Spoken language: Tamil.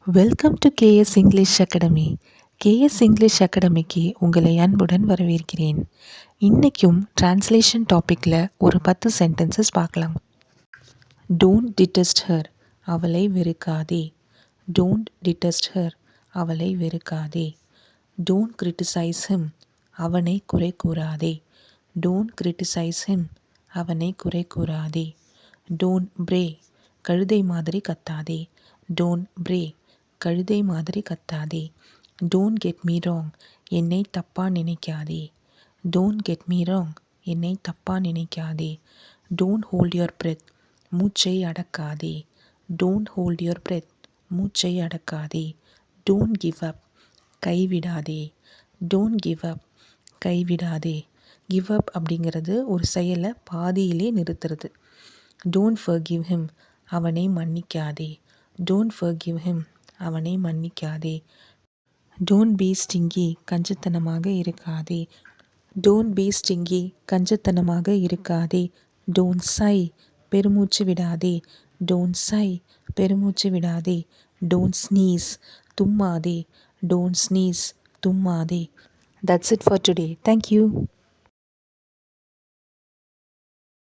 Welcome to KS English academy. KS English அகாடமிக்கு உங்களை அன்புடன் வரவேற்கிறேன். இன்றைக்கும் டிரான்ஸ்லேஷன் டாப்பிக்கில் ஒரு 10 சென்டென்சஸ் பார்க்கலாம். டோன்ட் டிட்டஸ்ட் ஹர், அவளை வெறுக்காதே. டோன்ட் டிட்டஸ்ட் ஹர், அவளை வெறுக்காதே. டோன்ட் கிரிட்டிசைஸ் ஹிம், அவனை குறை கூறாதே. டோன்ட் கிரிட்டிசைஸ் ஹிம், அவனை குறை கூறாதே. டோன்ட் ப்ரே, கழுதை மாதிரி கத்தாதே. டோன்ட் ப்ரே, கழுதை மாதிரி கத்தாதே. டோன்ட் கெட் மீ ராங், என்னை தப்பா நினைக்காதே. டோன்ட் கெட் மீ ராங், என்னை தப்பா நினைக்காதே. டோன்ட் ஹோல்ட் யுவர் பிரெத், மூச்சை அடக்காதே. டோன்ட் ஹோல்ட் யுவர் பிரெத், மூச்சை அடக்காதே. டோன்ட் கிவ் அப், கைவிடாதே. டோன்ட் கிவ் அப், கைவிடாதே. கிவ் அப் அப்படிங்கிறது ஒரு செயலை பாதியிலே நிறுத்துறது. டோன்ட் ஃபர்கிவ் ஹிம், அவனை மன்னிக்காதே. டோன்ட் ஃபர்கிவ் ஹிம், அவனை மன்னிக்காதே. டோன்ட் பி ஸ்டிங்கி, கஞ்சத்தனமாக இருக்காதே. டோன்ட் பி ஸ்டிங்கி, கஞ்சத்தனமாக இருக்காதே. டோன்ட் சை, பெருமூச்சு விடாதே. டோன்ட் சை, பெருமூச்சு விடாதே. டோன்ட் ஸ்னீஸ், தும்மாதே. டோன்ட் ஸ்னீஸ், தும்மாதே. That's it for today. Thank you.